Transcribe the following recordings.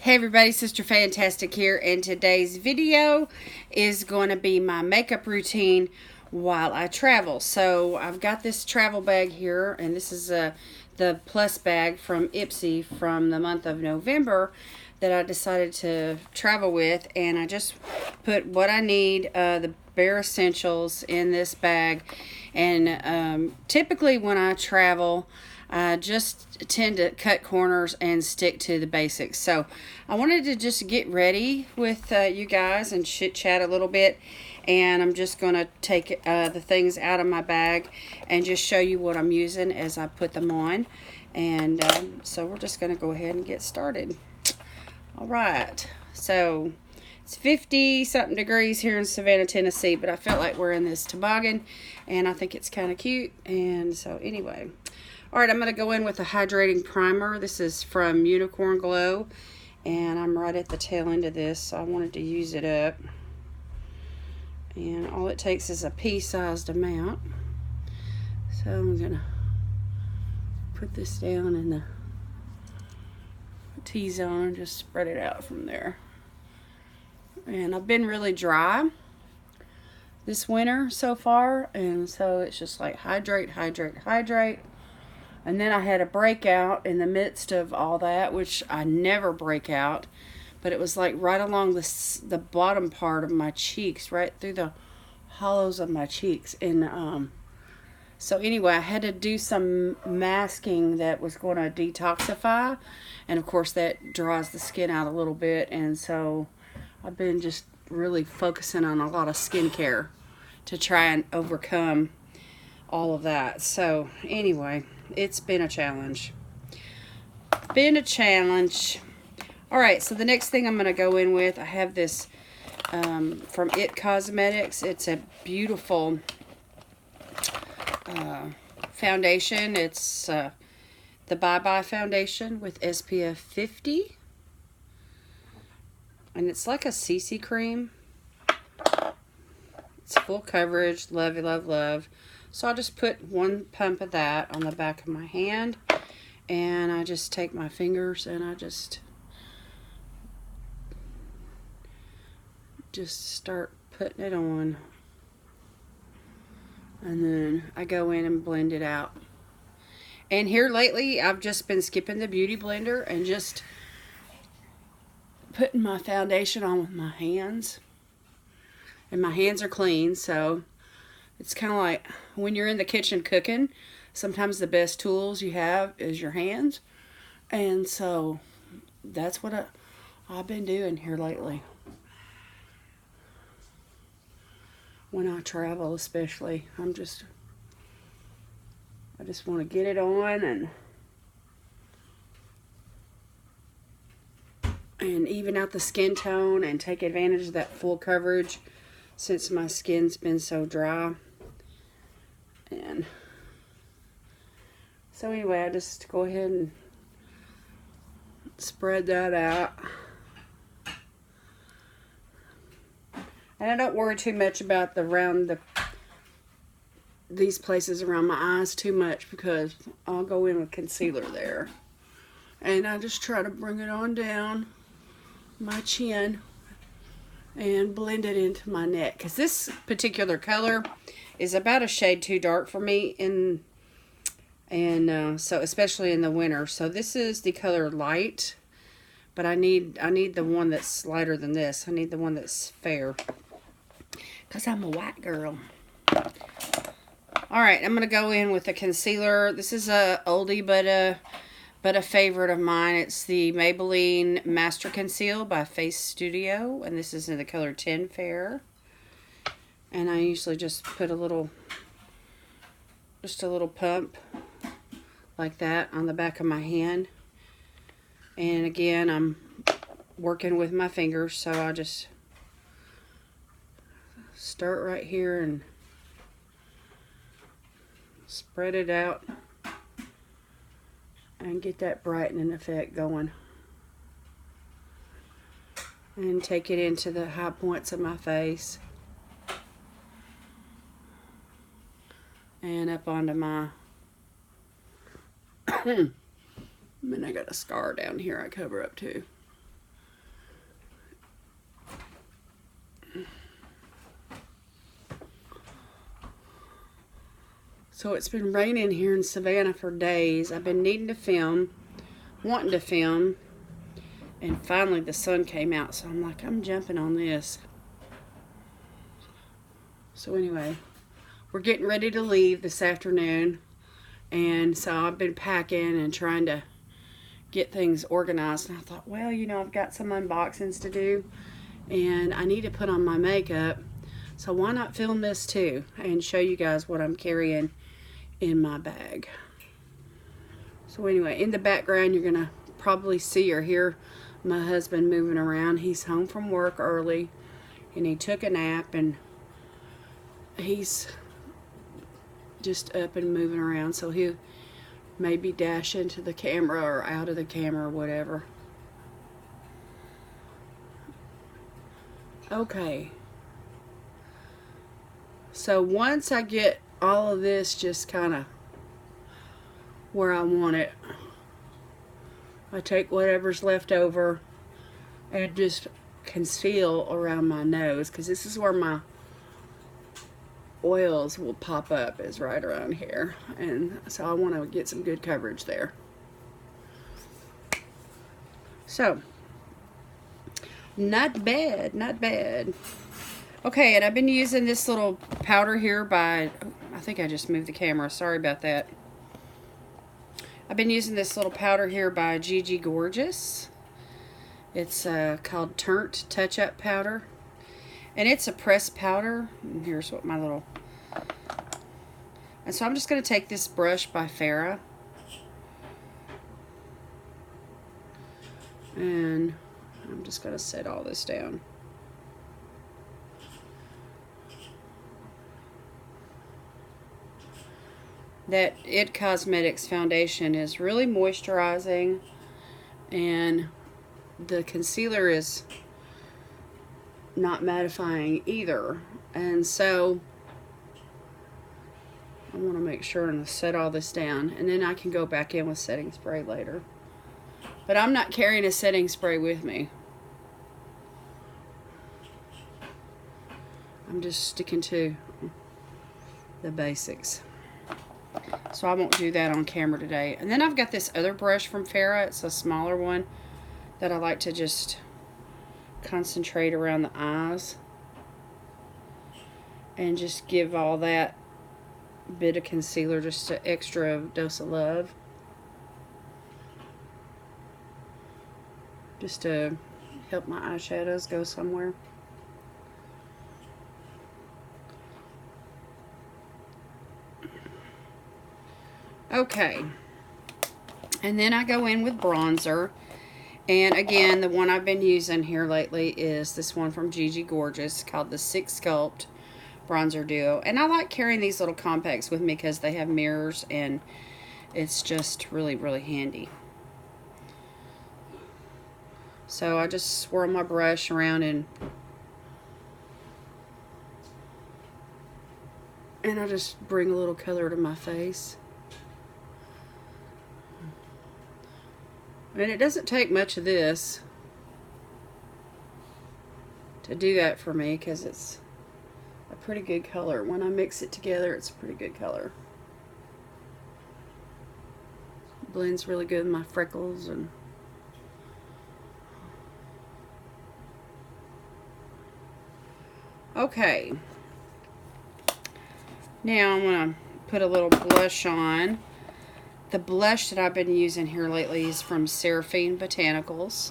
Hey everybody, Sister Fantastic here, and today's video is going to be my makeup routine while I travel. So I've got this travel bag here, and this is the plus bag from Ipsy from the month of November that I decided to travel with, and I just put what I need, the bare essentials in this bag. And typically when I travel, I just tend to cut corners and stick to the basics. So I wanted to just get ready with you guys and chit chat a little bit. And I'm just going to take the things out of my bag and just show you what I'm using as I put them on. And so we're just going to go ahead and get started. All right. So it's 50 something degrees here in Savannah, Tennessee, but I felt like wearing this toboggan and I think it's kind of cute. And so anyway. Alright, I'm going to go in with a hydrating primer. This is from Unicorn Glow, and I'm right at the tail end of this, so I wanted to use it up. And all it takes is a pea-sized amount. So I'm going to put this down in the T-zone and just spread it out from there. And I've been really dry this winter so far, and so it's just like hydrate, hydrate, hydrate. And then I had a breakout in the midst of all that, which I never break out. But it was like right along the bottom part of my cheeks, right through the hollows of my cheeks. And so anyway, I had to do some masking that was going to detoxify. And of course that dries the skin out a little bit. And so I've been just really focusing on a lot of skincare to try and overcome all of that. So anyway, it's been a challenge. Alright, so the next thing I'm going to go in with, I have this from It Cosmetics. It's a beautiful foundation. It's the Bye Bye foundation with SPF 50. And it's like a CC cream. It's full coverage. Love, love, love. So I'll just put one pump of that on the back of my hand, and I just take my fingers and I just start putting it on, and then I go in and blend it out. And here lately I've just been skipping the beauty blender and just putting my foundation on with my hands, and my hands are clean, so it's kind of like when you're in the kitchen cooking, sometimes the best tools you have is your hands. And so that's what I've been doing here lately. When I travel especially, I just want to get it on and even out the skin tone and take advantage of that full coverage since my skin's been so dry. And so anyway, I just go ahead and spread that out. And I don't worry too much about these places around my eyes too much, because I'll go in with concealer there. And I just try to bring it on down my chin and blend it into my neck, because this particular color is about a shade too dark for me, so especially in the winter. So this is the color light, but I need the one that's lighter than this. I need the one that's fair, because I'm a white girl. All right, I'm gonna go in with a concealer. This is a oldie but a favorite of mine. It's the Maybelline Master Conceal by Face Studio, and this is in the color 10 Fair. And I usually just put a little pump like that on the back of my hand. And again, I'm working with my fingers, so I just start right here and spread it out and get that brightening effect going. And take it into the high points of my face. And up onto my and I got a scar down here I cover up too. So it's been raining here in Savannah for days. I've been needing to film, wanting to film, and finally the sun came out, so I'm like, I'm jumping on this. So anyway, we're getting ready to leave this afternoon, and so I've been packing and trying to get things organized, and I thought, well, you know, I've got some unboxings to do, and I need to put on my makeup, so why not film this too and show you guys what I'm carrying in my bag. So anyway, in the background you're gonna probably see or hear my husband moving around. He's home from work early, and he took a nap, and he's just up and moving around, so he'll maybe dash into the camera or out of the camera or whatever. Okay, so once I get all of this just kind of where I want it, I take whatever's left over and just conceal around my nose, because this is where my oils will pop up, is right around here, and so I want to get some good coverage there. So not bad, not bad. Okay, and I've been using this little powder here by, I think I just moved the camera, sorry about that. I've been using this little powder here by Gigi Gorgeous. It's called Turnt Touch-Up Powder. And it's a pressed powder. And here's what my little... And so I'm just going to take this brush by Farrah. And I'm just going to set all this down. That It Cosmetics foundation is really moisturizing, and the concealer is not mattifying either, and so I want to make sure and set all this down, and then I can go back in with setting spray later. But I'm not carrying a setting spray with me. I'm just sticking to the basics. So I won't do that on camera today. And then I've got this other brush from Farrah. It's a smaller one that I like to just concentrate around the eyes and just give all that bit of concealer just an extra dose of love, just to help my eyeshadows go somewhere. Okay, and then I go in with bronzer, and again, the one I've been using here lately is this one from Gigi Gorgeous called the Six Sculpt Bronzer Duo. And I like carrying these little compacts with me because they have mirrors, and it's just really, really handy. So I just swirl my brush around and I just bring a little color to my face. And it doesn't take much of this to do that for me, because it's a pretty good color. When I mix it together, it's a pretty good color. It blends really good with my freckles. And okay, now I'm going to put a little blush on. The blush that I've been using here lately is from Seraphine Botanicals.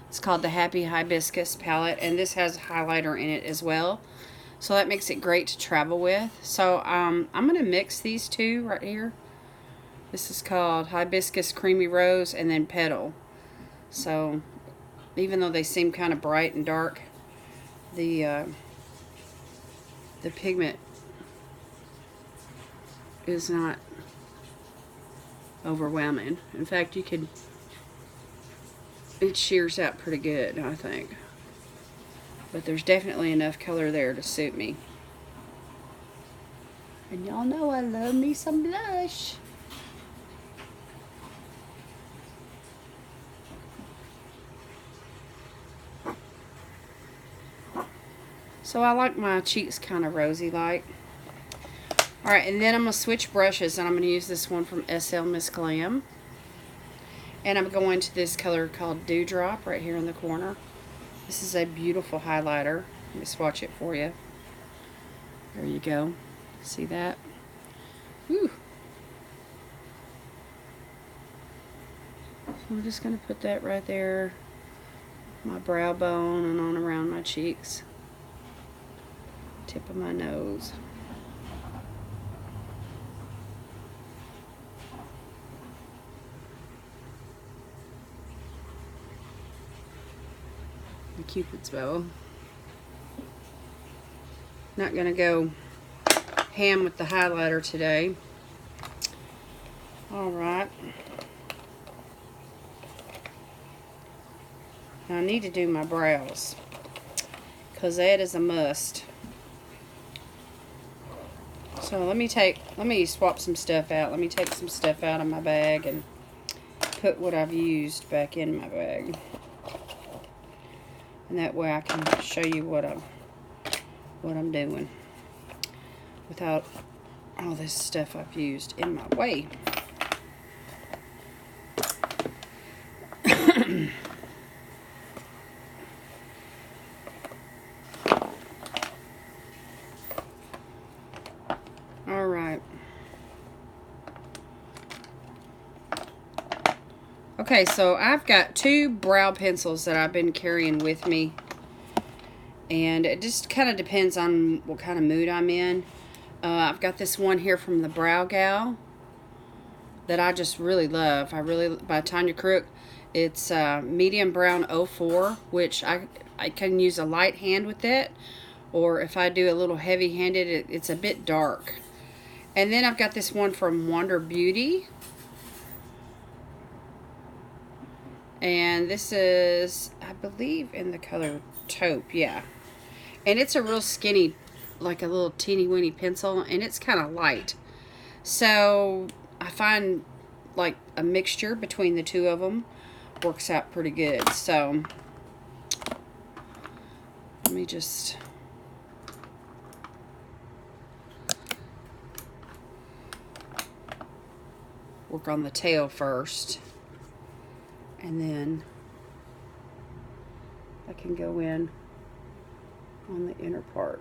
It's called the Happy Hibiscus palette, and this has a highlighter in it as well, so that makes it great to travel with. So I'm going to mix these two right here. This is called Hibiscus Creamy Rose and then Petal. So even though they seem kind of bright and dark, the pigment is not overwhelming. In fact, it shears out pretty good, I think. But there's definitely enough color there to suit me. And y'all know I love me some blush. So I like my cheeks kind of rosy like. Alright, and then I'm going to switch brushes, and I'm going to use this one from SL Miss Glam. And I'm going to this color called Dewdrop right here in the corner. This is a beautiful highlighter. Let me swatch it for you. There you go. See that? Whew. So I'm just going to put that right there, my brow bone, and on around my cheeks, tip of my nose. The Cupid's bow. Not going to go ham with the highlighter today. Alright. I need to do my brows, because that is a must. So let me swap some stuff out. Let me take some stuff out of my bag and put what I've used back in my bag. And that way I can show you what I'm doing without all this stuff I've used in my way. All right. Okay, so I've got 2 brow pencils that I've been carrying with me, and it just kind of depends on what kind of mood I'm in. I've got this one here from the Brow Gal that I just really love. By Tanya Crook. It's medium brown 04, which I can use a light hand with it, or if I do a little heavy handed, it's a bit dark. And then I've got this one from Wonder Beauty. And this is, I believe, in the color taupe, yeah. And it's a real skinny, like a little teeny weeny pencil, and it's kind of light. So I find like a mixture between the 2 of them works out pretty good. So let me just work on the tail first, and then I can go in on the inner part.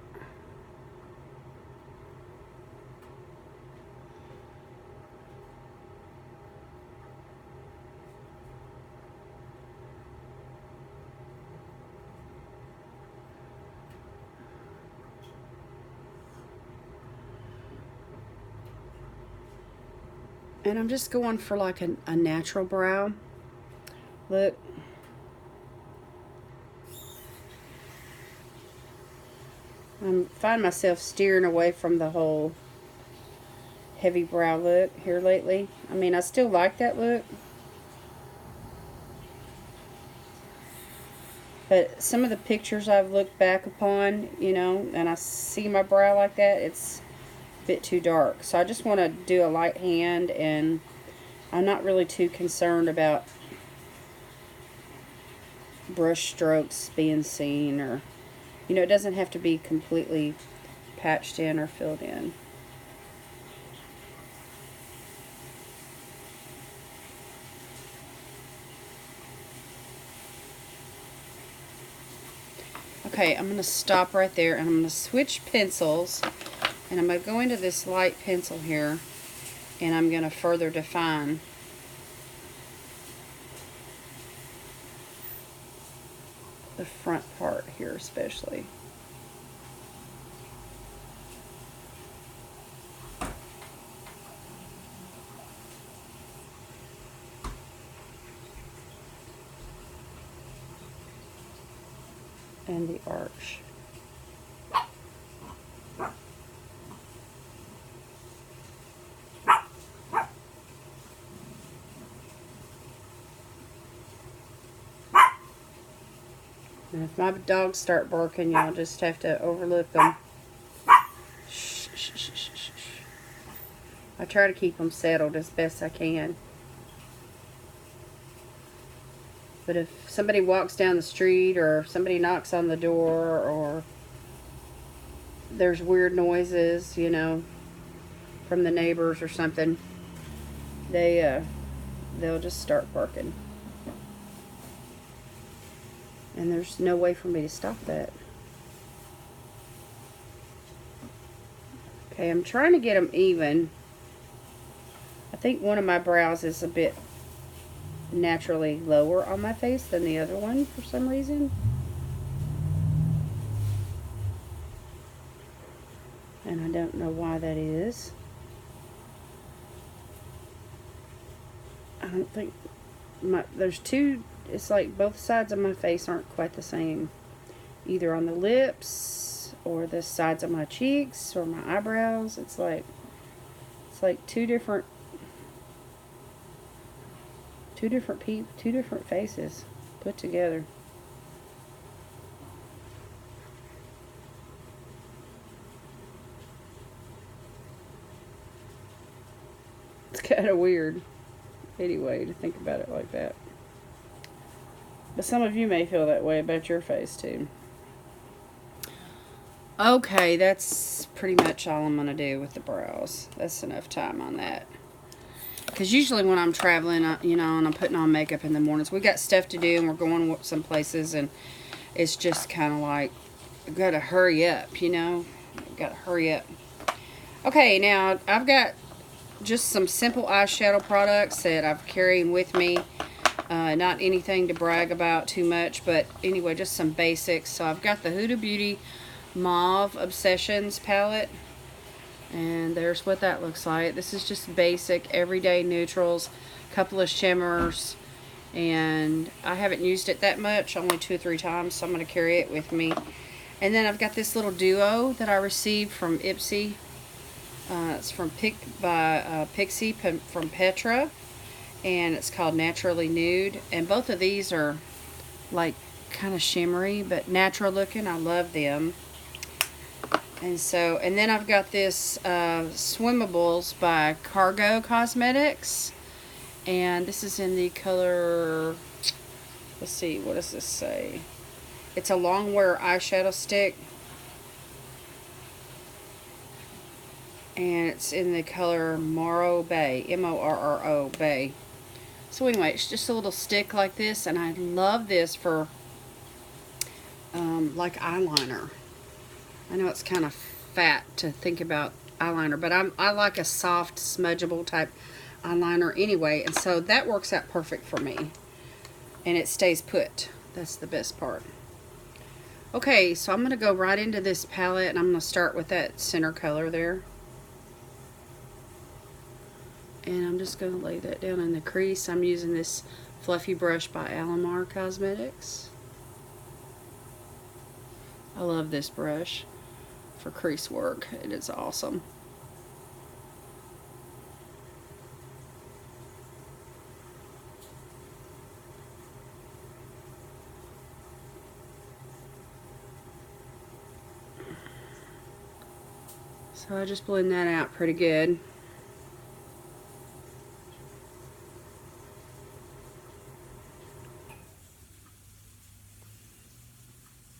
And I'm just going for like a natural brow look. I find myself steering away from the whole heavy brow look here lately. I mean, I still like that look, but some of the pictures I've looked back upon, you know, and I see my brow like that, it's bit too dark. So I just want to do a light hand, and I'm not really too concerned about brush strokes being seen, or, you know, it doesn't have to be completely patched in or filled in. Okay, I'm going to stop right there, and I'm going to switch pencils. And I'm going to go into this light pencil here, and I'm going to further define the front part here especially. And the arch. And if my dogs start barking, y'all just have to overlook them. Shh, shh, shh, shh, shh. I try to keep them settled as best I can. But if somebody walks down the street, or if somebody knocks on the door, or there's weird noises, you know, from the neighbors or something, they'll just start barking. And there's no way for me to stop that. Okay, I'm trying to get them even. I think one of my brows is a bit naturally lower on my face than the other one for some reason. And I don't know why that is. I don't think there's two, it's like both sides of my face aren't quite the same. Either on the lips or the sides of my cheeks or my eyebrows. It's like two different faces put together. It's kind of weird, anyway, to think about it like that. But some of you may feel that way about your face, too. Okay, that's pretty much all I'm going to do with the brows. That's enough time on that. Because usually when I'm traveling, you know, and I'm putting on makeup in the mornings, we got stuff to do and we're going some places, and it's just kind of like, I've got to hurry up, you know. I've got to hurry up. Okay, now I've got just some simple eyeshadow products that I've carrying with me. Not anything to brag about too much, but anyway, just some basics. So I've got the Huda Beauty Mauve Obsessions palette, and there's what that looks like. This is just basic everyday neutrals, a couple of shimmers, and I haven't used it that much, only 2 or 3 times, so I'm going to carry it with me. And then I've got this little duo that I received from Ipsy. It's from Pixie from Petra, and it's called Naturally Nude. And both of these are like kind of shimmery but natural looking. I love them. And then I've got this Swimmables by Cargo Cosmetics, and this is in the color, let's see, what does this say? It's a long wear eyeshadow stick, and it's in the color Morro Bay, M-O-R-R-O Bay. So anyway, it's just a little stick like this, and I love this for like eyeliner. I know it's kind of fat to think about eyeliner, but I like a soft, smudgeable type eyeliner anyway, and so that works out perfect for me. And it stays put. That's the best part. Okay, so I'm going to go right into this palette, and I'm going to start with that center color there. And I'm just going to lay that down in the crease. I'm using this fluffy brush by Alamar Cosmetics. I love this brush for crease work. It is awesome. So I just blend that out pretty good.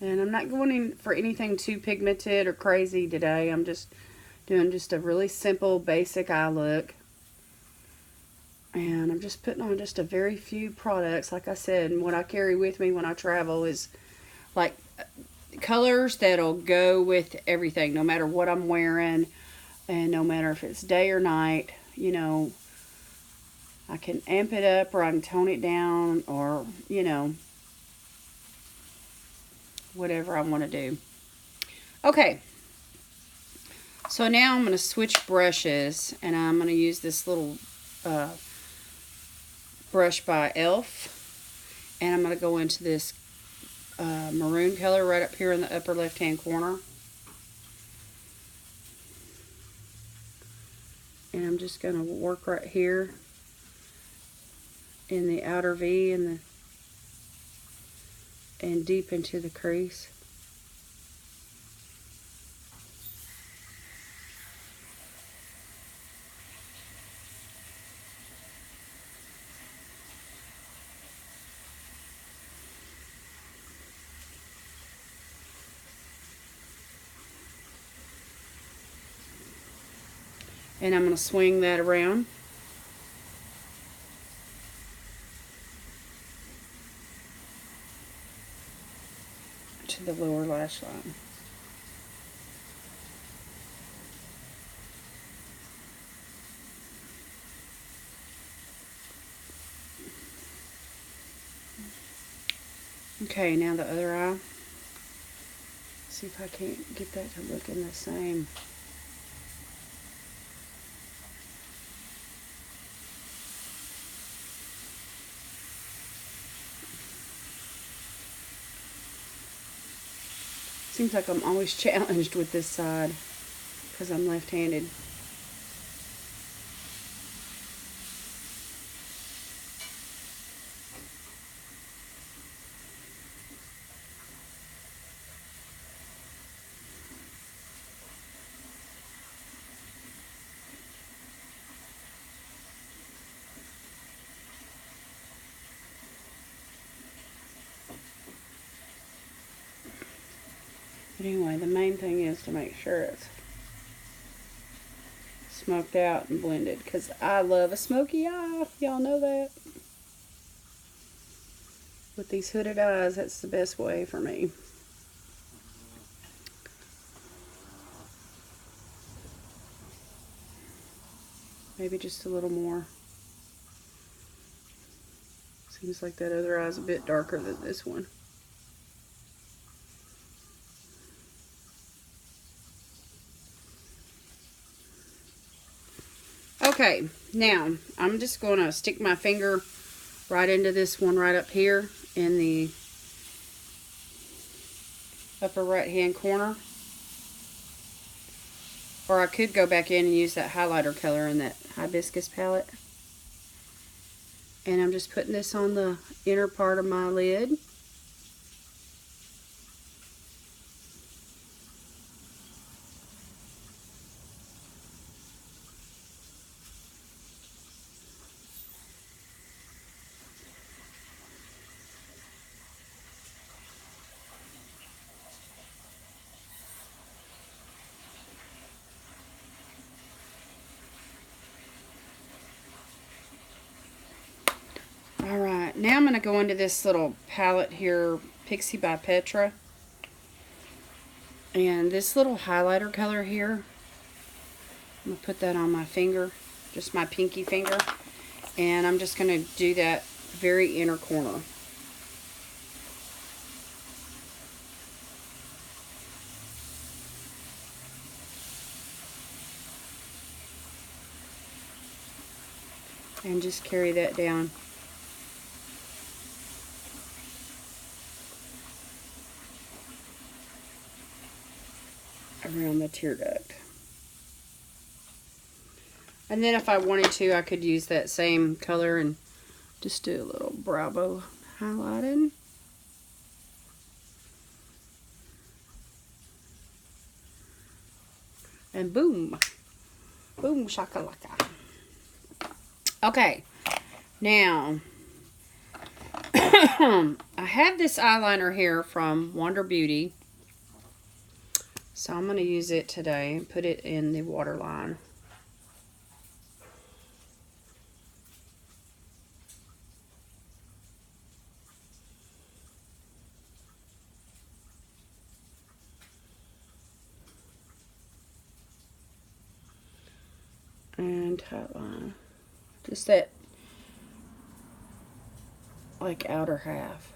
And I'm not going in for anything too pigmented or crazy today. I'm just doing just a really simple, basic eye look. And I'm just putting on just a very few products. Like I said, what I carry with me when I travel is like colors that'll go with everything, no matter what I'm wearing, and no matter if it's day or night. You know, I can amp it up or I can tone it down, or, you know, whatever I want to do. Okay, so now I'm going to switch brushes, and I'm going to use this little brush by Elf, and I'm going to go into this maroon color right up here in the upper left hand corner, and I'm just going to work right here in the outer V and deep into the crease. And I'm going to swing that around to the lower lash line. Okay, now the other eye. See if I can't get that to look in the same. Seems like I'm always challenged with this side because I'm left-handed. But anyway, the main thing is to make sure it's smoked out and blended, because I love a smoky eye. Y'all know that. With these hooded eyes, that's the best way for me. Maybe just a little more. Seems like that other eye's a bit darker than this one. Okay, now I'm just going to stick my finger right into this one right up here in the upper right hand corner. Or I could go back in and use that highlighter color in that hibiscus palette. And I'm just putting this on the inner part of my lid. Alright, now I'm going to go into this little palette here, Pixie by Petra. And this little highlighter color here, I'm going to put that on my finger, just my pinky finger. And I'm just going to do that very inner corner. And just carry that down. Around the tear duct. And then if I wanted to, I could use that same color and just do a little Bravo highlighting. And boom. Boom shakalaka. Okay. Now, I have this eyeliner here from Wonder Beauty. So I'm going to use it today and put it in the waterline. And tightline. Just that, like, outer half.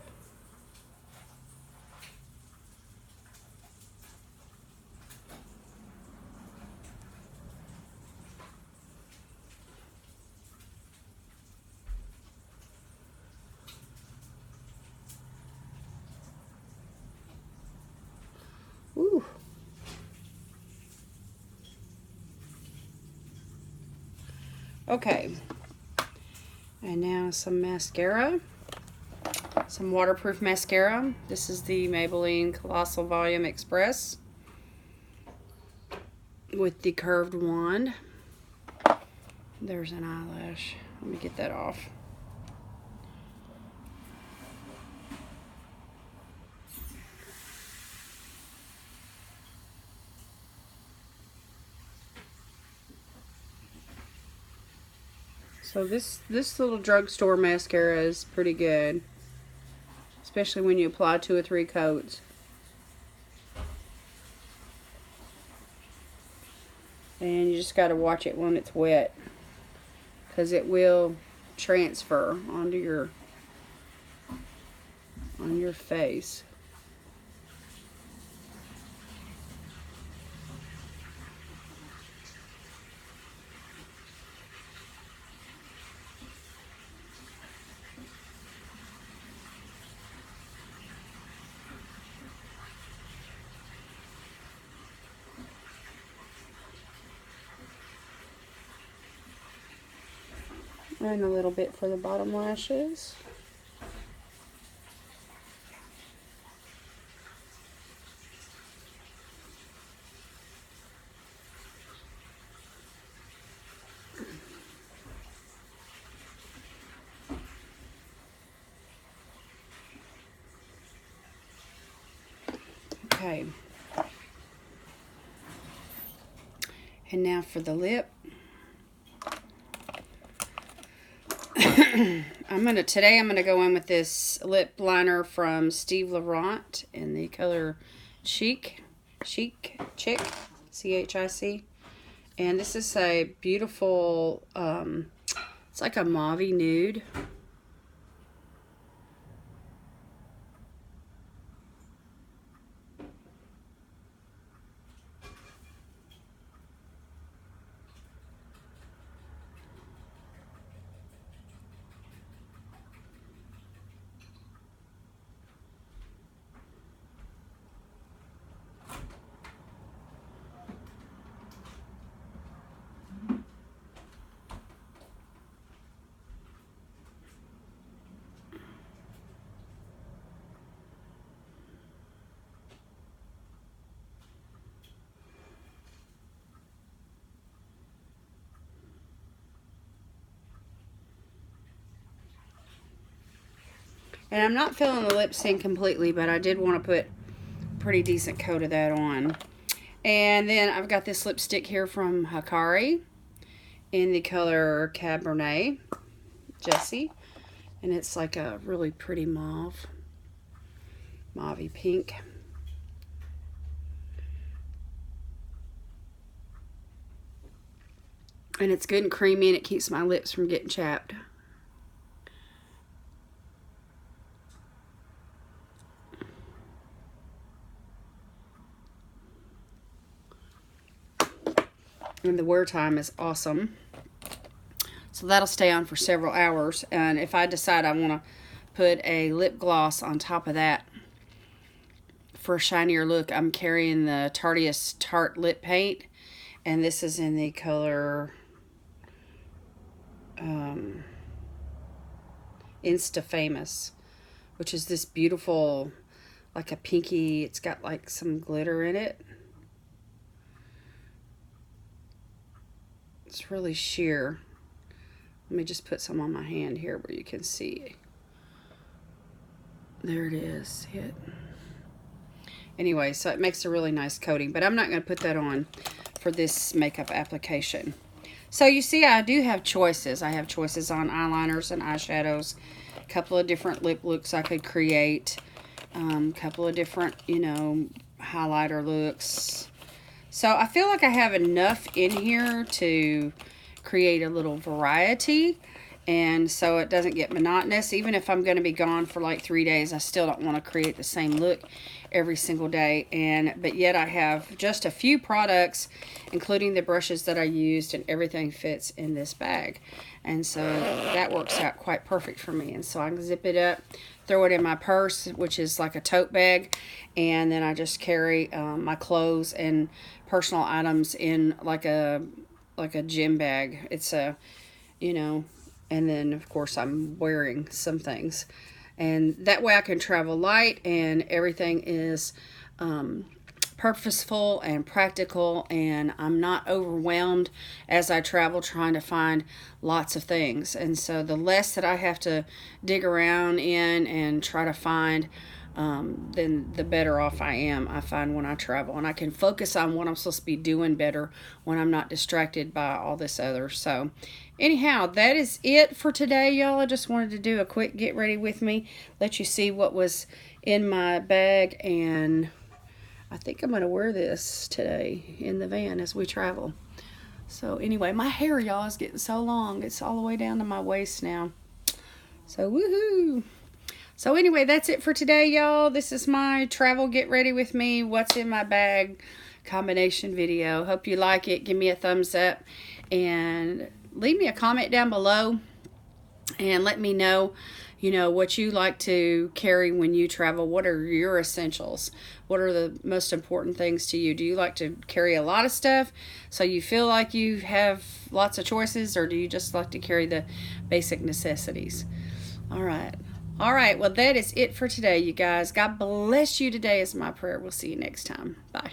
Ooh. Okay. And now some mascara. Some waterproof mascara. This is the Maybelline Colossal Volume Express with the curved wand. There's an eyelash. Let me get that off. So this little drugstore mascara is pretty good, especially when you apply 2 or 3 coats. And you just got to watch it when it's wet, because it will transfer onto your face. And a little bit for the bottom lashes. Okay. And now for the lip. Today I'm gonna go in with this lip liner from Steve Laurent in the color Chic, Chic, C-H-I-C. And this is a beautiful, it's like a mauve-y nude. And I'm not filling the lip in completely, but I did want to put a pretty decent coat of that on. And then I've got this lipstick here from Hikari in the color Cabernet Jessie. And it's like a really pretty mauve, mauvey pink. And it's good and creamy, and it keeps my lips from getting chapped. And the wear time is awesome. So that'll stay on for several hours. And if I decide I want to put a lip gloss on top of that for a shinier look, I'm carrying the Tarteist Tarte Lip Paint. And this is in the color Insta Famous, which is this beautiful, like a pinky, it's got like some glitter in it. It's really sheer. Let me just put some on my hand here where you can see. There it is. See it? Anyway, so it makes a really nice coating, but I'm not going to put that on for this makeup application. So you see, I do have choices. I have choices on eyeliners and eyeshadows, a couple of different lip looks I could create, a couple of different, you know, highlighter looks. So I feel like I have enough in here to create a little variety, and so it doesn't get monotonous. Even if I'm going to be gone for like 3 days, I still don't want to create the same look every single day. But yet I have just a few products, including the brushes that I used, and everything fits in this bag. And so that works out quite perfect for me. And so I can zip it up, throw it in my purse, which is like a tote bag, and then I just carry my clothes and personal items in like a gym bag. It's a, you know, and then of course I'm wearing some things, and that way I can travel light, and everything is purposeful and practical, and I'm not overwhelmed as I travel trying to find lots of things. And so the less that I have to dig around in and try to find then the better off I am, I find, when I travel. And I can focus on what I'm supposed to be doing better when I'm not distracted by all this other. So anyhow, that is it for today, y'all. I just wanted to do a quick get ready with me, let you see what was in my bag. And I think I'm going to wear this today in the van as we travel. So anyway, my hair, y'all, is getting so long. It's all the way down to my waist now. So woohoo! So anyway, that's it for today, y'all. This is my travel get ready with me, what's in my bag combination video. Hope you like it. Give me a thumbs up and leave me a comment down below and let me know, what you like to carry when you travel. What are your essentials? What are the most important things to you? Do you like to carry a lot of stuff so you feel like you have lots of choices, or do you just like to carry the basic necessities? All right. Well, that is it for today, you guys. God bless you today is my prayer. We'll see you next time. Bye.